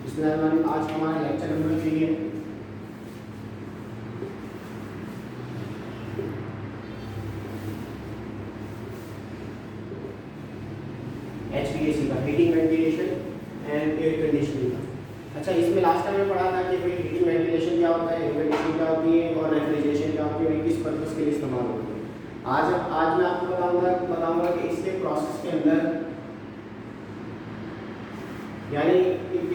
बिस्मिल्लाहिर्रहमानिर्रहीम। आज हमारा लेक्चर नंबर 3 है। HVAC का, heating ventilation and air conditioning का। अच्छा, इसमें लास्ट टाइम में पढ़ा था कि भाई हीटिंग वेंटिलेशन क्या होता है, एयर कंडीशनिंग क्या होती है और रेफ्रिजरेशन क्या होती है, किस पर्पस के लिए इस्तेमाल होती है। आज मैं आपको बताऊंगा कि इसके प्रोसेस के अंदर यानी एक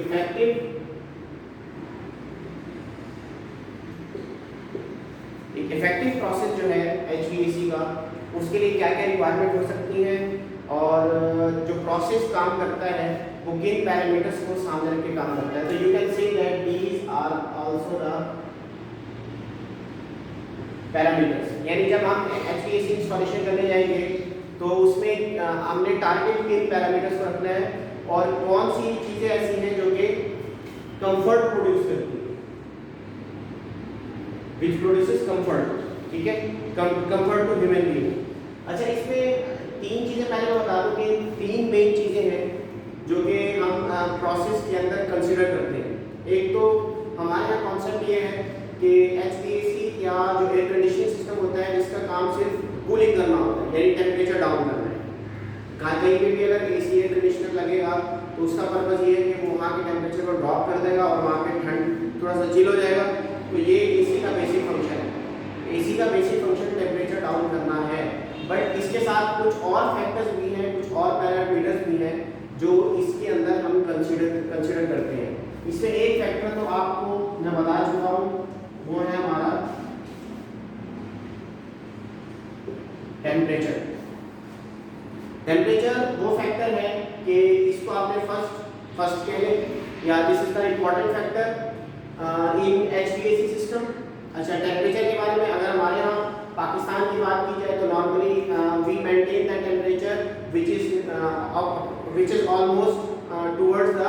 इफेक्टिव प्रोसेस जो है HVAC का, उसके लिए क्या क्या रिक्वायरमेंट हो सकती है और जो प्रोसेस काम करता है वो किन पैरामीटर्स को सामने रख के काम करता है। तो you can say that these are also the parameters. यानी जब हम HVAC इंस्टॉलेशन करने जाएंगे तो उसमें हमने टारगेट किन पैरामीटर्स को रखना है और कौन सी चीजें ऐसी हैं जो कि कंफर्ट प्रोड्यूस करती है, which produces comfort। ठीक है, कंफर्ट टू ह्यूमन बीइंग। अच्छा, इसमें तीन चीजें पहले मैं बता दूं कि तीन मेन चीजें हैं जो कि हम प्रोसेस के अंदर कंसीडर करते हैं। एक तो हमारे यहाँ कॉन्सेप्ट ये है कि HVAC या जो एयर कंडीशनिंग सिस्टम होता है जिसका काम सिर्फ कूलिंग करना होता है, यानी टेम्परेचर डाउन करना है। कहीं पे भी अगर AC एयर कंडीशनर लगेगा तो उसका पर्पस ये है कि वो वहाँ के टेम्परेचर को ड्रॉप कर देगा और वहाँ पे ठंड थोड़ा सा चिल हो जाएगा। तो ये AC का बेसिक फंक्शन है। AC का बेसिक फंक्शन टेम्परेचर डाउन करना है, बट इसके साथ कुछ और फैक्टर्स भी हैं, कुछ और पैरामीटर्स भी हैं जो इसके अंदर हम कंसीडर करते हैं। इसमें एक फैक्टर तो आपको मैं बता चुका हूँ, वो है हमारा टेम्परेचर। टेम्परेचर वो फैक्टर है कि इसको आपने फर्स्ट कह लें या this is the important factor in HVAC system. अच्छा, टेम्परेचर के बारे में अगर हमारे यहाँ पाकिस्तान की बात की जाए तो normally we maintain the temperature which is almost towards the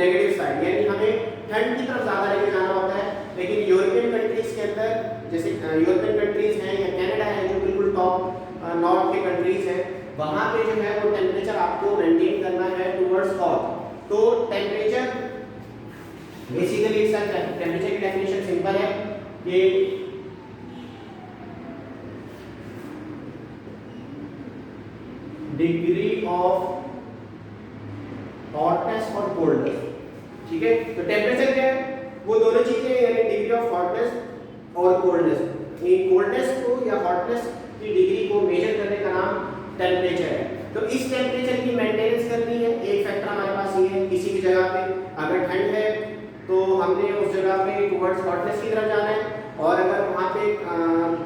negative side, यानी हमें ठंड की तरफ ज़्यादा लेके जाना होता है। लेकिन यूरोपियन कंट्रीज के अंदर, जैसे यूरोपियन कंट्रीज हैं या कनाडा है जो बिल्कुल टॉप नॉर्थ के कंट्रीज हैं, वहाँ पे जो है वो टेम्परेचर आपको मेंटेन करना है टुवर्ड्स नॉर्थ। तो टेम्परेचर बेसिकली टेम्परेचर की डेफिनेशन सिंपल है कि डिग्री ऑफ हॉटनेस और कोल्डनेस। ठीक है, तो टेम्परेचर क्या है, वो दोनों चीजें यानी डिग्री ऑफ हॉटनेस और कोल्डनेस। ये कोल्डनेस को या हॉटनेस की डिग्री को मेजर करने का नाम टेम्परेचर है। तो इस टेम्परेचर की मेंटेनेंस करनी है। एक फैक्टर हमारे पास ये है, किसी भी जगह पे अगर ठंड है तो हमने उस जगह पे टुवर्ड्स हॉटनेस की तरफ जाना है, और अगर वहाँ पे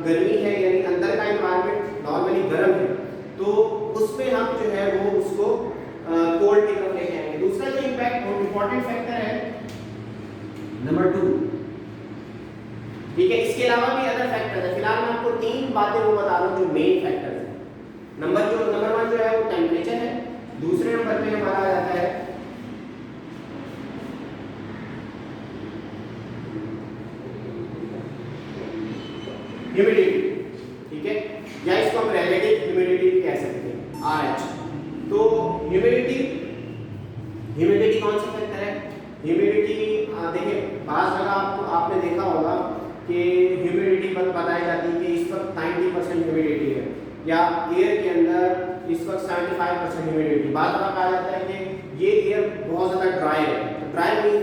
गर्मी है यानी अंदर का एनवायरनमेंट नॉर्मली गर्म है तो उसमें हम जो है वो उसको कोल्ड की तरफ लेके आएंगे। दूसरा जो इम्पोर्टेंट फैक्टर है नंबर 2। ठीक है, इसके अलावा भी अदर फैक्टर है। फिलहाल मैं आपको तीन बातें वो बता रहा हूँ जो मेन फैक्टर है। नंबर 1 जो है वो टेम्परेचर है। दूसरे नंबर पे हमारा आ जाता है ह्यूमिडिटी। ठीक है, या इसको हम रिलेटिव ह्यूमिडिटी भी कह सकते हैं, RH। तो ह्यूमिडिटी कौन सा फैक्टर है? ह्यूमिडिटी देखिए, बाज़ जगह आपने देखा होगा कि ह्यूमिडिटी बताई जाती है कि इस वक्त 90% ह्यूमिडिटी है, या एयर के अंदर इस वक्त 75% ह्यूमिडिटी। बात कहा जाता है कि ये एयर बहुत ज़्यादा ड्राई है। तो dry means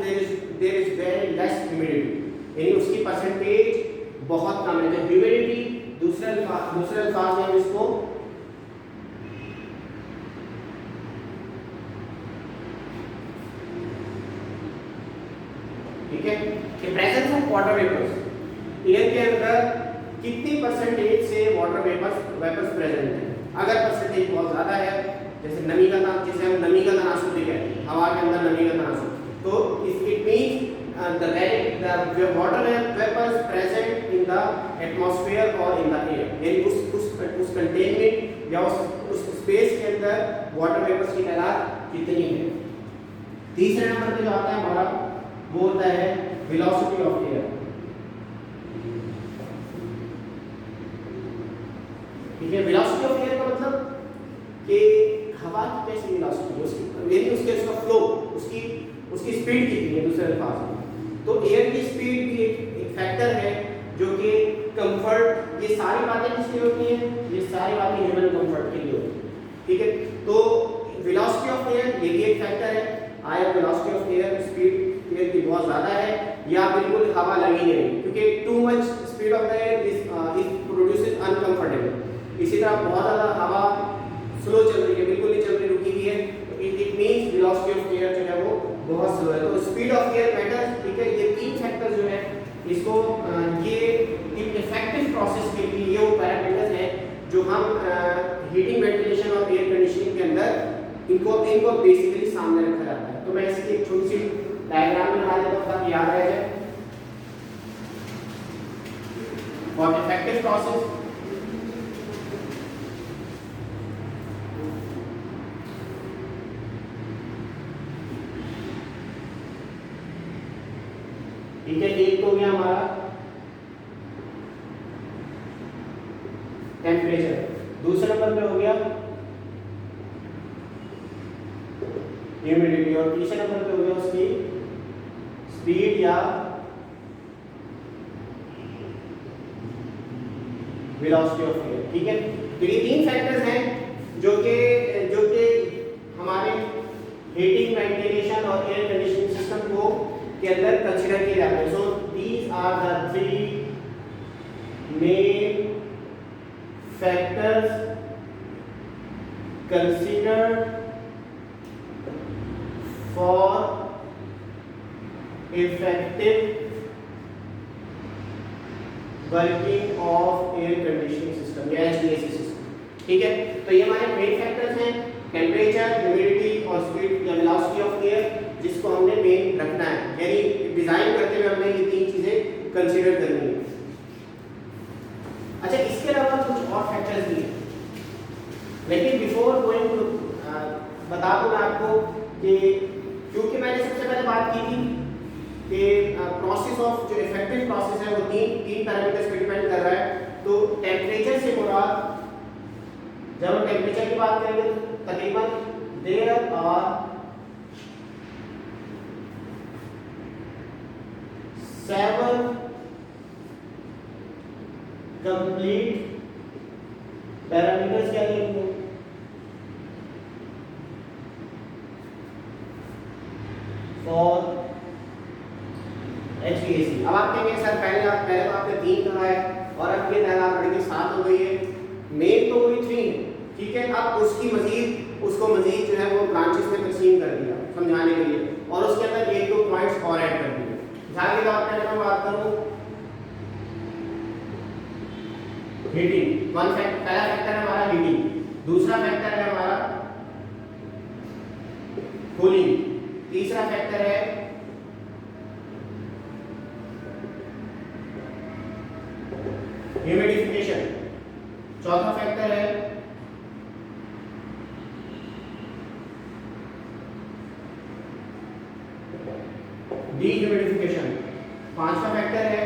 there is very less humidity, यानी उसकी परसेंटेज बहुत कम है। तो ह्यूमिडिटी दूसरे अल्फाज में हम इसको ठीक है कि presence of water vapours, air के अंदर कितनी परसेंटेज से वाटर वेपर्स प्रेजेंट है। अगर परसेंटेज बहुत ज़्यादा है, जैसे नमी का जिसे हम नमी का तनासुर भी कहते हैं, हवा के अंदर नमी का तनासुर, तो it means the water vapors present in the atmosphere or in the air, यानी उस कंटेनमेंट या उस स्पेस के अंदर वाटर वेपर्स की तादाद कितनी है। तीसरे नंबर पे जो आता है हमारा वो होता है वेलोसिटी ऑफ एयर। ठीक है, वेलोसिटी ऑफ एयर का मतलब कि हवा की कैसी वेलोसिटी है, उसकी उसका फ्लो, उसकी उसकी स्पीड कितनी है दूसरे अल्फाज में। तो एयर की स्पीड भी एक फैक्टर है जो कि कंफर्ट, ये सारी बातें किसके लिए होती हैं, ये सारी बातें ह्यूमन कंफर्ट के लिए होती हैं, ठीक है। तो वेलोसिटी ऑफ एयर ये भी एक फैक्टर है। Higher velocity of air, speed air की बहुत ज़्यादा है या बिल्कुल हवा लगी नहीं, क्योंकि too much speed of the air is produces uncomfortable. इसी तरह बहुत ज़्यादा हवा स्लो चल रही है, बिल्कुल नहीं चल रही, रुकी हुई है, तो it means velocity of air जो है वो बहुत स्लो है। तो स्पीड ऑफ एयर मैटर्स, ठीक है। ये तीन फैक्टर जो है इसको ये एक इफेक्टिव प्रोसेस के लिए ये वो पैरामीटर्स हैं जो हम हीटिंग, वेंटिलेशन और एयर कंडीशनिंग के अंदर इनको बेसिकली सामने रखा जाता है। तो मैं इसकी एक छोटी सी डायग्राम बना देता हूं ताकि याद रह जाए। फॉर इफेक्टिव प्रोसेस, ठीक है, एक तो हो गया हमारा टेम्परेचर, दूसरे नंबर पे हो गया ह्यूमिडिटी और तीसरे नंबर पे हो गया उसकी स्पीड या वेलोसिटी ऑफ एयर, ठीक है। तो ये तीन फैक्टर्स हैं जो कि हमारे हीटिंग, वेंटिलेशन और एयर कंडीशनिंग सिस्टम को के अंदर कंसीडर किए जाते हैं। So these are the three main factors considered for effective working of air conditioning system या HVAC सिस्टम, ठीक है। तो ये हमारे मेन फैक्टर्स हैं, टेम्परेचर, ह्यूमिडिटी और स्पीड या वेलोसिटी ऑफ एयर, जिसको हमने मेन रखना है, यानी डिजाइन करते हुए हमने ये तीन चीजें कंसीडर करनी है। अच्छा, इसके अलावा कुछ और फैक्टर्स भी हैं, लेकिन बिफोर गोइंग टू बता दूं मैं आपको कि क्योंकि मैंने सबसे पहले बात की थी कि प्रोसेस ऑफ जो इफेक्टिव प्रोसेस है वो तीन पैरामीटर्स पे डिपेंड कर रहा है। तो टेम्परेचर से मुराद, जब हम टेम्परेचर की बात करेंगे तो तकरीबन देयर आर 7 कंप्लीट पैरामीटर्स क्या लिखेंगे फॉर HVAC। अब आप कहेंगे सर पहले तो आपने 3 कहा है और अब ये आप पढ़ेंगे 7 हो गई है। मेन तो वही 3 है, ठीक है। अब उसको मजीद जो है वो ब्रांचेस में तकसीम कर दिया समझाने के लिए, और उसके अंदर 1-2 पॉइंट्स और ऐड कर दिए। ध्यान के तौर पर मैं बात करूं हीटिंग, पहला फैक्टर है हमारा हीटिंग, दूसरा फैक्टर है हमारा कूलिंग, तीसरा फैक्टर है ह्यूमिडिफिकेशन, चौथा फैक्टर है डीह्यूमिडिफिकेशन, पांचवा फैक्टर है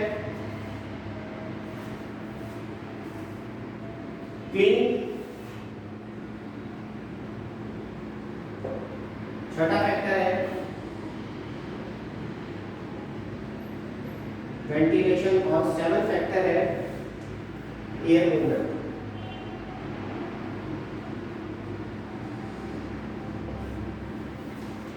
क्लीनिंग, छठा फैक्टर है वेंटिलेशन और 7वां फैक्टर है एयर मूवमेंट।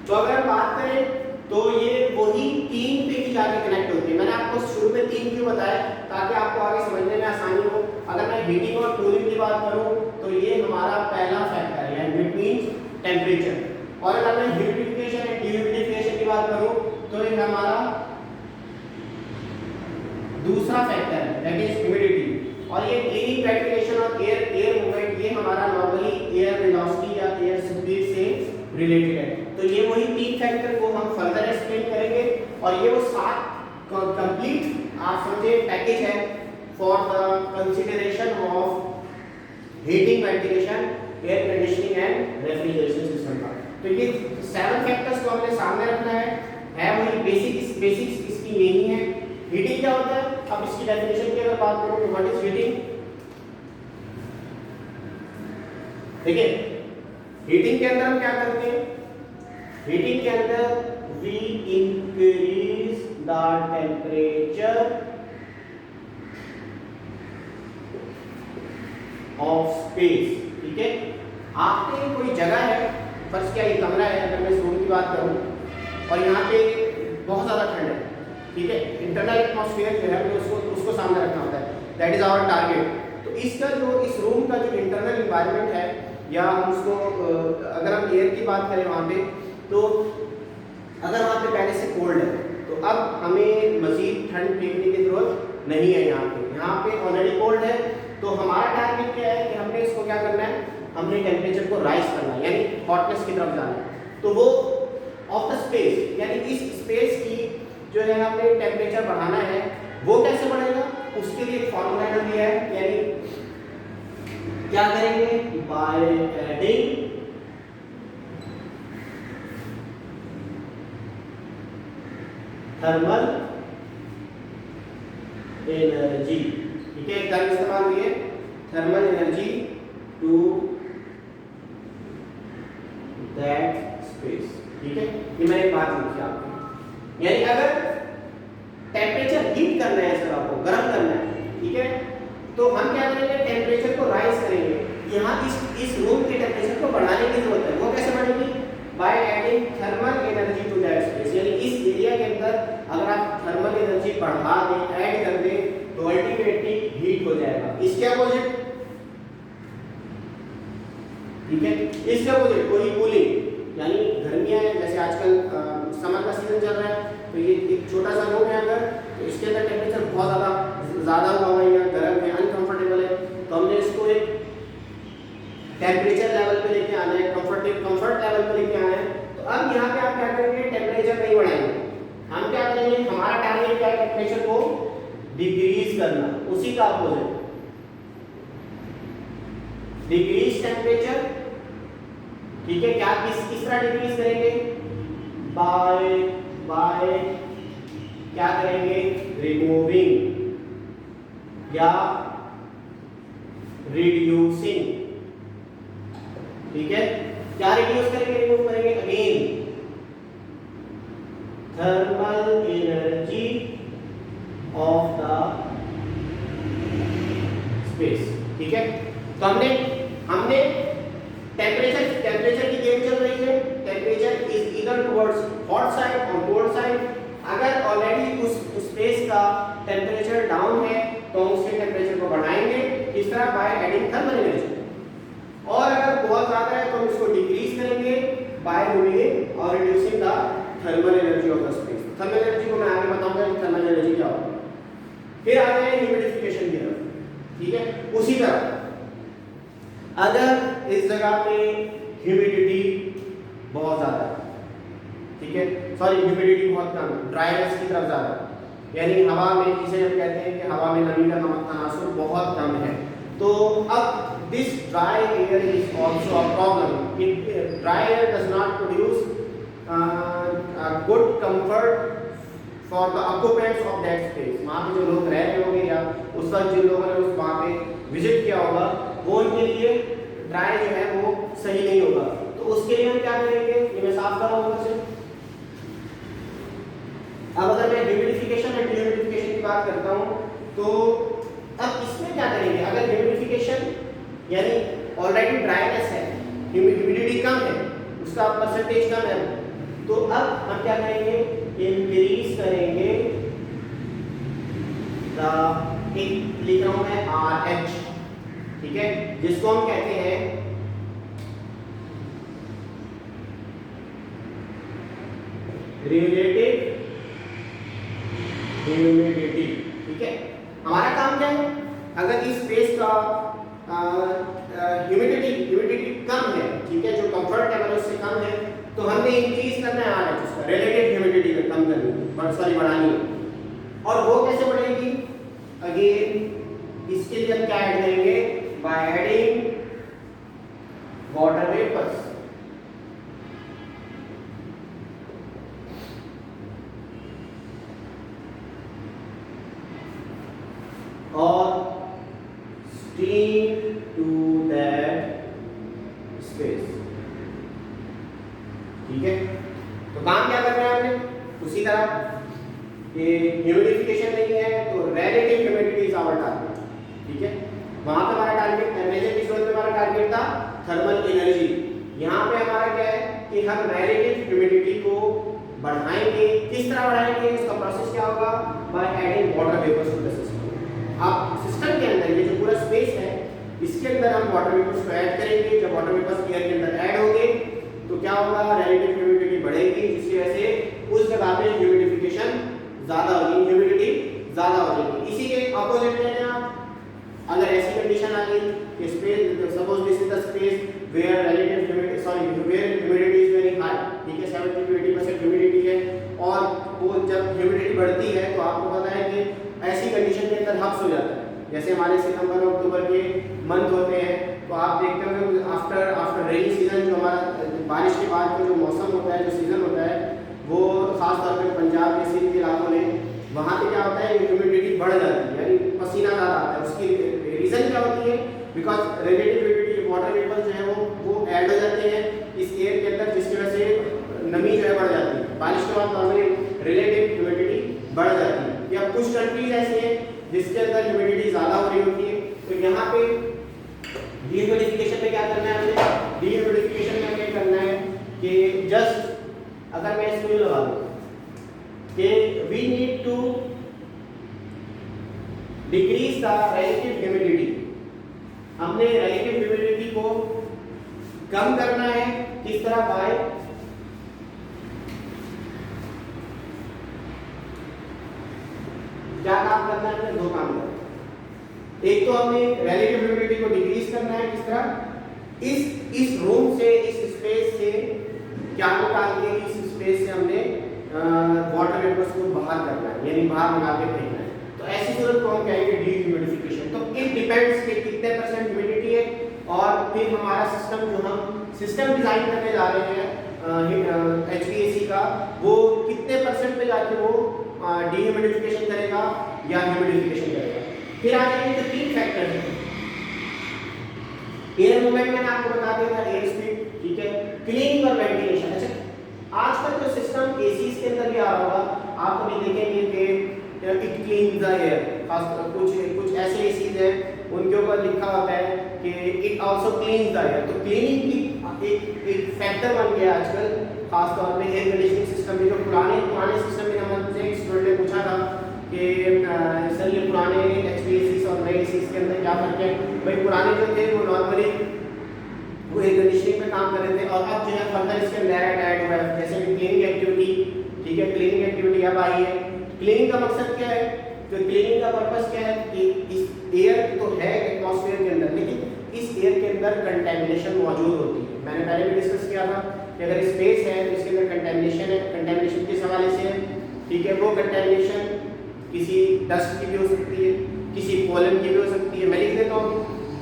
तो अगर हम बात करें तो ये वही 3 पे ही जाके कनेक्ट होती है। मैंने आपको शुरू में 3 क्यों बताया, ताकि आपको आगे समझने में आसानी हो। अगर मैं हीटिंग और कूलिंग की बात करूं तो ये हमारा पहला फैक्टर है, इट मींस टेम्परेचर। और अगर मैं ह्यूमिडिफिकेशन एंड डीह्यूमिडिफिकेशन की बात करूं तो ये हमारा दूसरा फैक्टर है, दैट इज ह्यूमिडिटी। और ये क्लीनिंग, वेंटिलेशन और एयर मूवमेंट ये हमारा नॉर्मली एयर वेलोसिटी या एयर स्पीड से रिलेटेड है। तो ये वही 3 फैक्टर को हम फर्दर एक्सप्लेन करेंगे, और ये वो 7 कंप्लीट आप समझे पैकेज है for the consideration of heating, ventilation, air conditioning and refrigeration system का। तो ये 7 फैक्टर्स को हमने सामने रखना है वही बेसिक्स इसकी यही है। हीटिंग क्या होता है, अब इसकी डेफिनेशन की अगर बात करूं तो व्हाट इज हीटिंग। देखिए हीटिंग के अंदर हम क्या करते हैं, हीटिंग के अंदर we increase the temperature of space। ठीक है, आपने कोई जगह है, फर्स्ट क्या ये कमरा है, अगर मैं इस रूम की बात करूं और यहाँ पे बहुत ज़्यादा ठंड है, ठीक है, इंटरनल एटमॉस्फेयर जो है उसको सामने रखना होता है, दैट इज आवर टारगेट। तो इसका जो इस रूम का जो इंटरनल इन्वायरमेंट है, या हम उसको अगर हम एयर की बात करें वहाँ पे, तो अगर वहाँ पे पहले से कोल्ड है तो अब हमें मज़ीद ठंड फेंकने की ज़रूरत नहीं है। यहाँ पे ऑलरेडी कोल्ड है, तो हमारा टारगेट क्या है कि हमने इसको क्या करना है, हमने टेम्परेचर को राइज करना है, यानी हॉटनेस की तरफ जाना है। तो वो ऑफ द स्पेस, यानी इस स्पेस की जो है हमने टेम्परेचर बढ़ाना है, वो कैसे बढ़ेगा, उसके लिए एक फॉर्मूला हमने दिया है, यानी क्या करेंगे, बाय एडिंग थर्मल एनर्जी। ठीक है, एक टर्म इस्तेमाल हुई है, thermal energy to that space. ठीक है, ये मैंने एक बात लिखी आपको, यानी अगर टेम्परेचर हीट करना है, इस तरह को गर्म करना है, ठीक है, तो हम क्या करेंगे, टेम्परेचर को राइज करेंगे। यहाँ इस रूम के टेम्परेचर को बढ़ाने की जरूरत है, वो कैसे बढ़ेगी, by adding thermal energy to that space. यानी इस एरिया के अंदर अगर आप थर्मल एनर्जी बढ़ा दें, ऐड कर दें, तो अल्टीमेटली हीट हो जाएगा। इसके अपोजिट, ठीक है, इसके अपोजिट कोई कूलिंग, यानी गर्मियां हैं, जैसे आजकल समर का सीजन चल रहा है, तो ये एक छोटा सा रूम है अगर, तो इसके अंदर टेम्परेचर बहुत ज़्यादा हुआ है या गर्म है, अनकंफर्टेबल है, तो हमने इसको एक टेम्परेचर लेवल पे लेके आना है, कंफर्ट लेवल पे लेके आना है। तो अब यहाँ पे आप क्या करेंगे, टेम्परेचर नहीं बढ़ाएंगे, हम क्या करेंगे, हमारा टारगेट क्या है, टेम्परेचर को डिक्रीज करना, उसी का अपोजिट डिक्रीज टेम्परेचर। ठीक है, क्या किस तरह डिक्रीज करेंगे, बाय क्या करेंगे, रिमूविंग या रिड्यूसिंग। ठीक है, क्या रिड्यूस करेंगे, रिमूव करेंगे, again thermal energy of the space. ठीक है, तो हमने टेम्परेचर की गेम चल रही है, temperature is either towards hot side और कोल्ड साइड। अगर ऑलरेडी उस स्पेस का टेम्परेचर डाउन है तो हम उसके टेम्परेचर को बढ़ाएंगे, इस तरह बाय एडिंग थर्मल एनर्जी। और अगर बहुत ज्यादा है तो हम इसको डिक्रीज करेंगे बाय रिमूविंग और reducing the thermal energy of the space. Thermal energy को मैं आगे बताऊंगा कि थर्मल एनर्जी क्या होती है। फिर आ जाए ह्यूमिडिफिकेशन की तरफ। ठीक है, उसी तरह अगर इस जगह पे ह्यूमिडिटी बहुत ज्यादा है, ठीक है, सॉरी ह्यूमिडिटी बहुत कम है, ड्राइनेस की तरफ ज्यादा है, यानी हवा में, जिसे हम कहते हैं कि हवा में नमी का तनासुर बहुत कम है, तो अब this dry air is also a problem. Dry air does not produce a good comfort for the occupants of that space. वहाँ पे जो लोग रह रहे होंगे या उस वक्त जिन लोगों ने उस वहाँ पे विजिट किया होगा, वो उनके लिए ड्राई जो है वो सही नहीं होगा। तो उसके लिए हम क्या करेंगे, ये मैं साफ कर रहा हूँ से। अब अगर मैं ह्यूमिडिफिकेशन एंड डिह्यूमिडिफिकेशन की बात करता हूँ, तो अब इसमें क्या करेंगे, अगर ह्यूमिडिफिकेशन यानी ऑलरेडी ड्राइनेस है, ह्यूमिडिटी कम है, उसका परसेंटेज कम है, तो अब हम क्या करेंगे, इंक्रीज करेंगे एक लिख रहा हूं मैं RH, ठीक है, जिसको हम कहते हैं रिलेटिव ह्यूमिडिटी। ठीक है, हमारा काम क्या है, अगर इस स्पेस का ह्यूमिडिटी कम है, ठीक है, जो कंफर्ट लेवल उससे कम है, तो हमने इंक्रीज करना है RH, उसका रिलेटिव ह्यूमिडिटी को कम करनी, सॉरी बढ़ानी है। और वो कैसे बढ़ेगी, अगेन इसके लिए हम क्या ऐड करेंगे, बाय एडिंग वाटर वेपर्स। और steam to that space। ठीक है, तो काम क्या करना है हमने, तरफ ये ह्यूमिडिफिकेशन नहीं है तो relative humidity is our target, ठीक है। वहां पे हमारा टारगेट टेम्परेचर की सूरत में हमारा टारगेट था थर्मल एनर्जी। यहाँ पे हमारा क्या है कि हम रिलेटिव ह्यूमिडिटी को बढ़ाएंगे। किस तरह बढ़ाएंगे, इसका प्रोसेस क्या होगा, by adding water vapours to the system. अब सिस्टम के अंदर ये जो पूरा स्पेस है इसके अंदर हम वाटर वेपर्स को ऐड करेंगे। जब वाटर वेपर्स एयर के अंदर ऐड होंगे तो क्या होगा, रिलेटिव ह्यूमिडिटी बढ़ेगी, जिसकी वजह से उस जगह पे ह्यूमिडिफिकेशन ज्यादा होगी, ह्यूमिडिटी ज्यादा हो जाएगी। इसी के अपोजिट में आप अगर ऐसी कंडीशन आ गई कि space, suppose this is the space where relative humidity, sorry where humidity is very high, ठीक है, 70 to 80% ह्यूमिडिटी है, और वो जब ह्यूमिडिटी बढ़ती है तो आपको पता है कि ऐसी कंडीशन के अंदर हब्स हो जाता है। जैसे हमारे सितंबर और अक्टूबर के मंथ होते हैं तो आप देखते होंगे आफ्टर रेनी सीजन, जो हमारा बारिश के बाद का जो मौसम होता है, जो सीजन होता है, वो खास तौर पे पंजाब के सिंध के इलाकों में वहाँ पे क्या होता है, ह्यूमिडिटी बढ़ जाती है, यानी पसीना ज़्यादा आता है। उसकी रीज़न क्या होती है, because relative humidity water vapour जो है वो ऐड हो जाते हैं इस एयर के अंदर, जिसकी वजह से नमी जो है बढ़ जाती है। बारिश के बाद नॉर्मली रिलेटिव ह्यूमिडिटी बढ़ जाती है। या कुछ कंट्रीज ऐसी हैं जिसके अंदर ह्यूमिडिटी ज़्यादा हो रही होती है, तो यहाँ पे डीह्यूमिडिफिकेशन में क्या करना है हमें, डीह्यूमिडिफिकेशन में क्या करना है कि जस्ट अगर मैं इसको ये लगा दूँ कि we need to decrease the relative humidity, हमने रिलेटिव ह्यूमिडिटी को कम करना है। किस तरह, बाय क्या काम करना है, दो काम करना है। एक तो हमें रिलेटिव ह्यूमिडिटी को डिक्रीज करना है, किस तरह, इस रूम से, इस स्पेस से क्या निकाल के इस स्पेस से हमने वाटर वेपर्स को बाहर करना है, यानी बाहर निकाल के फेंकना है। तो ऐसी सूरत को हम कहेंगे डीह्यूमिडिफिकेशन। तो इट डिपेंड्स कि कितने परसेंट ह्यूमिडिटी है, और फिर हमारा सिस्टम, जो हम सिस्टम डिजाइन करने जा रहे हैं HVAC का, वो कितने परसेंट पे जाके वो डीह्यूमिडिफिकेशन करेगा या ह्यूमिडिफिकेशन करेगा। फिर आ जाएंगे तो तीन फैक्टर हैं। एयर मूवमेंट मैंने आपको बता दिया था, एयर स्पीड, ठीक है, क्लीनिंग और वेंटिलेशन। अच्छा, आजकल जो सिस्टम एसीज के अंदर भी आ रहा होगा, आप कभी देखेंगे कि इट क्लीन द एयर, खास कुछ ऐसे एसीज हैं उनके ऊपर लिखा होता है कि it also cleans the air. तो क्लीनिंग की एक फैक्टर बन गया आजकल, खास तौर पे एयर कंडीशनिंग सिस्टम में। जो पुराने सिस्टम में हमसे एक स्टूडेंट ने पूछा था कि सर ये पुराने HVACs और नए एसीज के अंदर क्या फर्क है। भाई पुराने जो थे वो नॉर्मली वो एयर कंडीशनिंग में काम कर रहे थे, और अब जो है फर्दर इसके अंदर ऐड हुआ है, जैसे कि क्लीनिंग एक्टिविटी, ठीक है, क्लीनिंग एक्टिविटी अब आई है। क्लीनिंग का मकसद क्या है, तो क्लीनिंग का पर्पस क्या है कि इस एयर तो है एटमॉस्फेयर के अंदर, लेकिन इस एयर के अंदर कंटेमिनेशन मौजूद होती है। मैंने पहले भी डिस्कस किया था कि अगर स्पेस है तो इसके अंदर कंटेमिनेशन है। कंटेमिनेशन किस हवाले से है, ठीक है, वो कंटेमिनेशन किसी डस्ट की भी हो सकती है, किसी पोलन की भी हो सकती है, मैं लिख देता हूँ,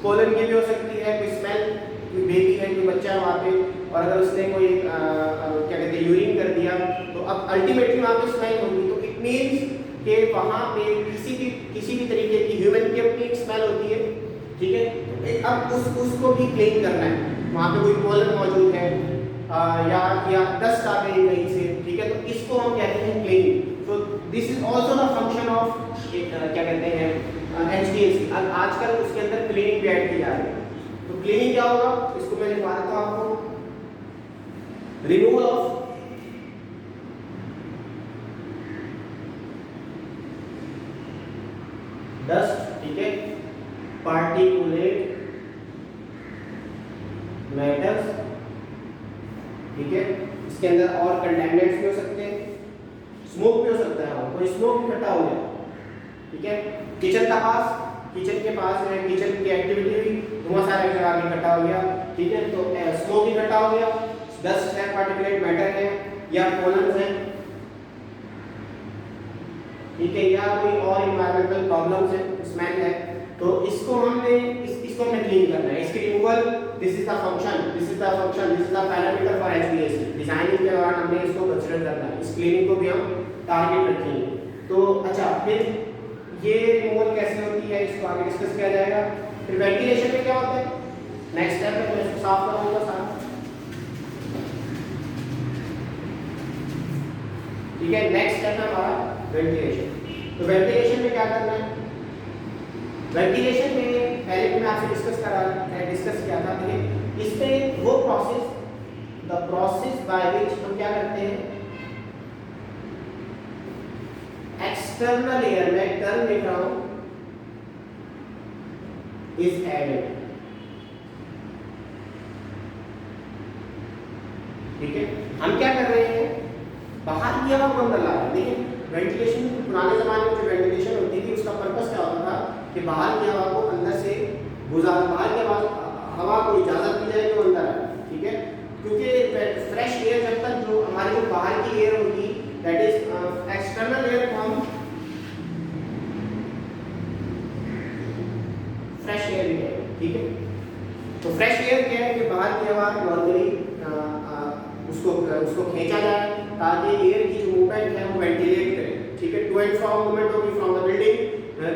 पोलन की भी हो सकती है, कोई स्मेल, कोई बेबी है, कोई बच्चा है वहाँ पे, और अगर उसने कोई क्या कहते हैं यूरिन कर दिया, तो अब अल्टीमेटली वहाँ पे स्मेल होगी। तो इट मीन्स कि वहाँ पे किसी भी तरीके की ह्यूमन की अपनी एक स्मेल होती है, ठीक है। अब उसको भी क्लीन करना है, वहाँ पे कोई पोलन मौजूद है या डस्ट आ गई कहीं से, ठीक है, तो इसको हम कहते हैं क्लीनिंग। तो this is also the function of क्या कहते हैं HVAC। आजकल उसके अंदर क्लीनिंग भी ऐड की जा रही है। तो क्लीनिंग क्या होगा, इसको मैं लिखवा देता हूँ आपको, रिमूवल ऑफ डस्ट, ठीक है, पार्टिकुलेट मैटर्स, ठीक है, इसके अंदर और कंटेमिनेंट्स भी हो सकते हैं, स्मोक भी हो सकता है, कोई स्मोक इकट्ठा हो गया, ठीक है। किचन के पास जो है किचन की एक्टिविटी हुई, धुआं सारे जगह इकट्ठा हो गया, ठीक है, तो स्मोक इकट्ठा हो गया, डस्ट है, पार्टिकुलेट मैटर है, या पोलन्स है, ठीक है, या कोई और एनवायरमेंटल प्रॉब्लम्स है, स्मेल है, तो इसको हमने क्लीन करना है। इसकी removal, this is the function, this is the parameter for HVAC। Designing के दौरान हमने इसको कंसीडर करना है, इस क्लीनिंग को भी हम टारगेट रखेंगे। तो अच्छा, फिर ये रिमूवल कैसे होती है, इसको आगे डिस्कस किया जाएगा। फिर वेंटिलेशन में क्या होता है, नेक्स्ट स्टेप है, मैं इसको साफ करूंगा साफ, ठीक है, नेक्स्ट स्टेप है हमारा वेंटिलेशन। तो वेंटिलेशन में क्या करना है? वेंटिलेशन में पहले भी मैं आपसे डिस्कस किया था। देखिए इसमें वो process, the process by which हम क्या करते हैं, एक्सटर्नल एयर में टर्म लिख रहा हूं, इज एडेड। ठीक है, हम क्या कर रहे हैं, बाहर की हवा को अंदर ला रहे हैं। देखिए वेंटिलेशन, पुराने जमाने में जो वेंटिलेशन होती थी उसका पर्पस क्या होता था कि बाहर की हवा को अंदर से बाहर की हवा को इजाजत दी जाए तो अंदर आए। ठीक है, क्योंकि फ्रेश एयर जब तक जो हमारी जो बाहर की एयर होगी, दैट इज एक्सटर्नल एयर को हम फ्रेश एयर भी है। ठीक है, तो फ्रेश एयर क्या है कि बाहर की हवा नॉर्मली उसको खींचा जाए ताकि एयर की जो मूवमेंट है वो वेंटिलेट करे। ठीक है, टू एंड फ्रॉम मूवमेंट होगी फ्रॉम द बिल्डिंग,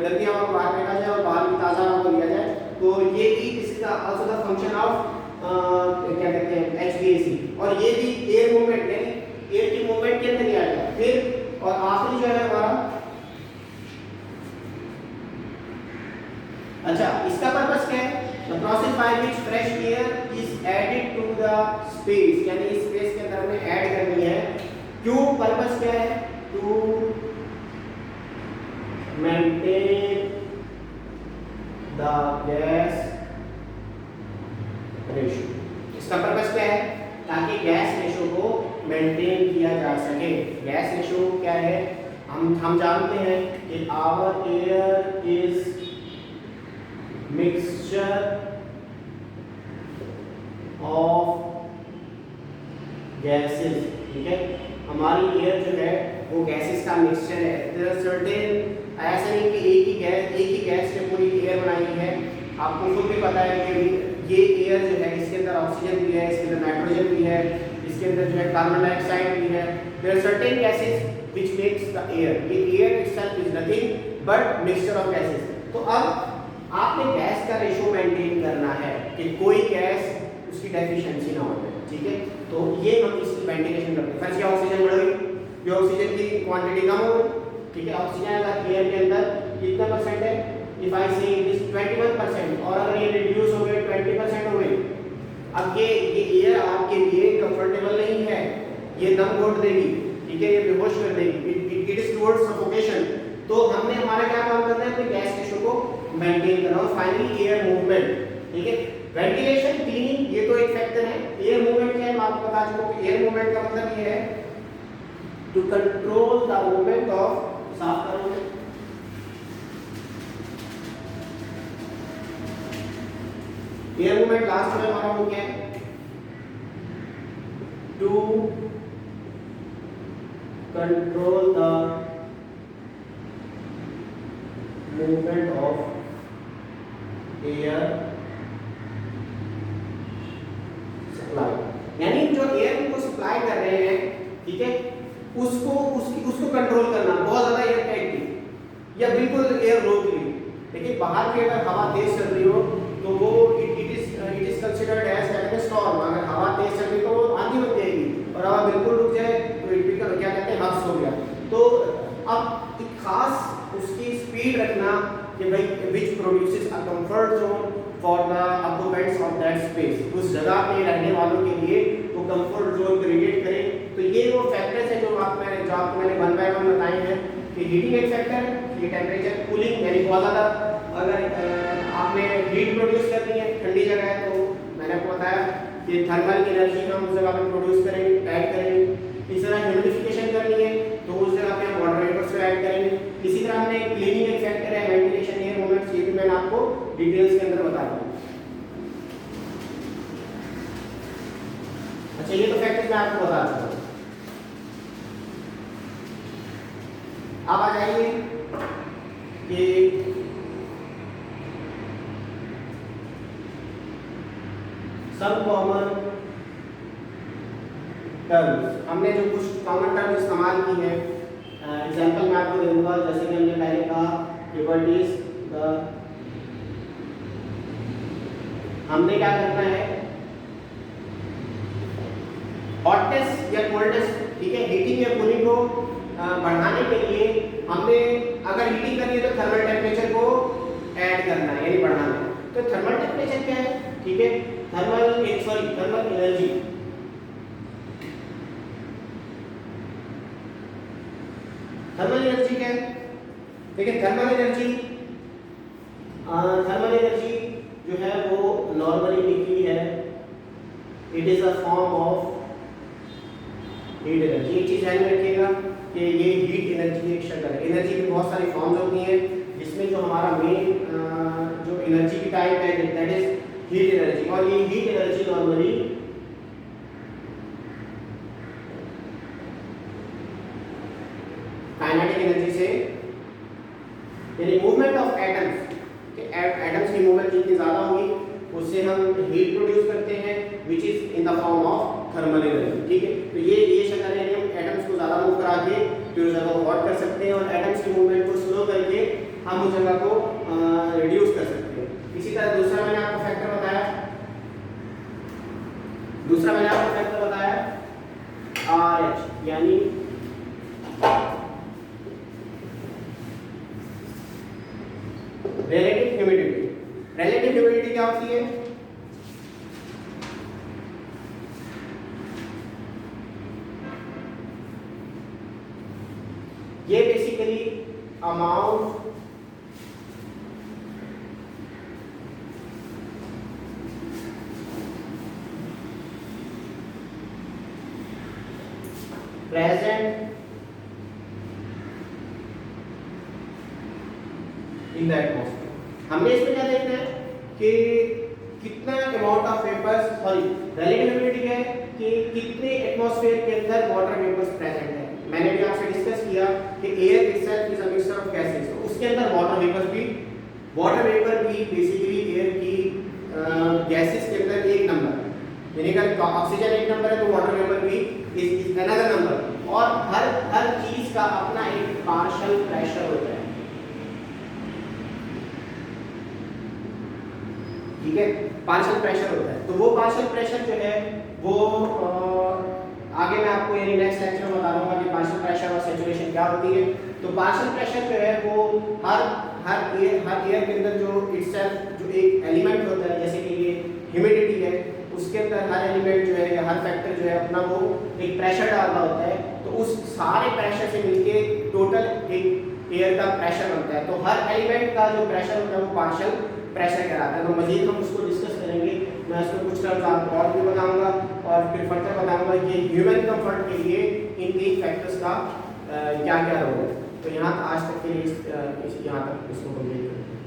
गंदी हवा को बाहर फेंका जाए और बाहर की ताज़ा हवा को लिया जाए। तो ये भी इसका आल्सो द फंक्शन ऑफ क्या कहते हैं HVAC, और ये भी एयर मूवमेंट यानी एयर की मूवमेंट के अंदर ही आएगा। फिर और आखिरी जो है हमारा, अच्छा इसका पर्पस क्या है, the process by which fresh air is added to the space, यानी इस स्पेस के अंदर हमें ऐड करनी है। क्यों, पर्पस क्या है, to maintain the gas ratio. इसका पर्पस क्या है, ताकि गैस रेशियो को मेंटेन किया जा सके। गैस रेशियो क्या है, हम जानते हैं कि our air is mixture of gases. ठीक है, हमारी एयर जो है वो गैसेस का मिक्सचर है। देयर आर सर्टेन, ऐसा नहीं कि एक ही गैस से पूरी एयर बनाई है। आपको खुद भी पता है कि ये एयर जो है इसके अंदर ऑक्सीजन भी है, इसके अंदर नाइट्रोजन भी है, इसके अंदर जो है कार्बन डाइऑक्साइड भी है। There are certain gases which makes the air. ये air itself is nothing but mixture of gases. तो अब आपने गैस का रेशियो मेंटेन करना है कि कोई गैस उसकी डेफिशिएंसी ना हो जाए। ठीक है, तो ये हम इसकी वेंटिलेशन करते हैं। फर्स्ट ऑक्सीजन बढ़ गई, ये ऑक्सीजन की क्वांटिटी कम हो गई। ठीक है, ऑक्सीजन अगर एयर के अंदर कितना परसेंट है, इफ आई से इट इज 21%, और अगर ये रिड्यूस हो गए 20% हो गई, अब ये एयर आपके लिए कंफर्टेबल नहीं है, ये दम घोट देगी। ठीक है, ये बेहोश कर देगी, इट इज टुवर्ड्स सफोकेशन। तो हमने हमारा क्या काम करना है, अपने गैस रेशियो को मेंटेन करना और फाइनली एयर मूवमेंट। ठीक है, वेंटिलेशन, क्लीनिंग, ये तो एक फैक्टर है। एयर मूवमेंट क्या है, मैं आपको बता चुका हूं कि एयर मूवमेंट का मतलब ये है to control the movement of, साफ करो, एयर मूवमेंट लास्ट में हमारा हो गया to control the movement of air supply, यानी जो एयर को सप्लाई कर रहे हैं, ठीक है, उसको कंट्रोल करना। बहुत ज्यादा एयर टाइट की या बिल्कुल एयर रोक ली, लेकिन बाहर की अगर हवा तेज चल रही हो तो वो it is considered as having a storm. अगर हवा तेज चल रही तो वो आंधी बन जाएगी, और हवा बिल्कुल रुक जाए तो इट बिकम, क्या कहते हैं, हब्स हो गया। तो अब एक खास उसकी स्पीड रखना कि भाई which produces a comfort zone for the occupants of that space, उस जगह पे रहने वालों के लिए वो कंफर्ट जोन क्रिएट करे। तो ये वो फैक्टर्स है जो आपको मैंने वन बाय वन बताए हैं कि हीटिंग एक फैक्टर है, ये टेम्परेचर, कूलिंग, यानी बहुत ज़्यादा अगर आपने हीट प्रोड्यूस करनी है, ठंडी जगह है, तो मैंने आपको बताया कि थर्मल एनर्जी हम उस जगह पे प्रोड्यूस करेंगे, ऐड करेंगे। इस तरह ह्यूमिडिफिकेशन करनी है तो उस जगह पे हम वाटर वेपर्स को ऐड करेंगे। इसी तरह हमने क्लीनिंग एक फैक्टर है, वेंटिलेशन, एयर मूवमेंट्स, ये भी मैंने आपको डिटेल्स के अंदर बता दिया। अच्छा, ये तो फैक्टर्स मैं आपको बता चुका हूं। अब आ जाइए कि सब कॉमन टर्म्स, हमने जो कुछ कॉमन टर्म इस्तेमाल की है, एग्जांपल मैं आपको दे दूंगा। जैसे कि हमने पहले कहा कि व्हाट इज द, हमने क्या करना है, हॉटनेस या कोल्डनेस, ठीक है, हीटिंग या कूलिंग को बढ़ाने के लिए हमने अगर हीटिंग करनी है तो थर्मल टेम्परेचर को ऐड करना है यानी बढ़ाना है। तो थर्मल टेम्परेचर क्या है, ठीक है, थर्मल एनर्जी। थर्मल एनर्जी क्या है, देखिए थर्मल एनर्जी जो है वो नॉर्मली लिखी है, it is a form of heat energy. एक चीज ध्यान में रखिएगा कि ये हीट एनर्जी एक शक्ल है। एनर्जी की बहुत सारी फॉर्म्स होती हैं, जिसमें जो हमारा मेन जो एनर्जी की टाइप है दैट इज हीट एनर्जी। और ये heat energy normally kinetic energy से यानी मूवमेंट ऑफ एटम्स के एटम्स की मूवमेंट जितनी ज़्यादा होगी उससे हम हीट प्रोड्यूस करते हैं which is in the form of thermal energy. ठीक है, तो ये शक्ल है, हम एटम्स को ज़्यादा मूव करा के फिर उस जगह को हॉट कर सकते हैं और एटम्स की मूवमेंट को स्लो करके हम उस जगह को रिड्यूस कर सकते हैं। इसी तरह दूसरा मैंने आपको फैक्टर बताया RH यानी रिलेटिव ह्यूमिडिटी। रिलेटिव ह्यूमिडिटी क्या होती है, ये basically amount present in the atmosphere। हमने इसमें क्या देखना है कि कितना amount of vapours, sorry relative humidity है कि कितने एटमॉस्फेयर के अंदर वाटर वेपर्स प्रेजेंट है। मैंने भी आपसे डिस्कस किया कि air itself is a mixture of gases, तो उसके अंदर वाटर वेपर भी बेसिकली एयर की गैसेस के अंदर एक नंबर, यानी अगर ऑक्सीजन एक नंबर है तो वाटर वेपर भी इज अनदर नंबर। और हर चीज का अपना एक पार्शियल प्रेशर होता है, ठीक है, पार्शियल प्रेशर होता है। तो वो पार्शियल प्रेशर जो है वो आगे मैं आपको यानी नेक्स्ट लेक्चर में बता दूंगा कि पार्शियल प्रेशर और सैचुरेशन क्या होती है। तो पार्शियल प्रेशर जो है वो हर एयर के अंदर जो इटसेल्फ जो एक एलिमेंट होता है, जैसे कि ये ह्यूमिडिटी है, उसके अंदर हर एलिमेंट जो है या हर फैक्टर जो है अपना वो एक प्रेशर डाल रहा होता है। तो उस सारे प्रेशर से मिलके टोटल एक एयर का प्रेशर बनता है। तो हर एलिमेंट का जो प्रेशर होता है वो पार्शियल प्रेशर कहलाता है। तो मजीद हम उसको डिस्कस करेंगे, मैं उसको कुछ टर्म्स आपको और भी बताऊंगा और फिर फर्दर बताऊंगा कि ह्यूमन कंफर्ट के लिए इन तीन फैक्टर्स का क्या क्या रोल है। तो यहाँ आज तक के लिए यहाँ तक इसको कंप्लीट करेंगे।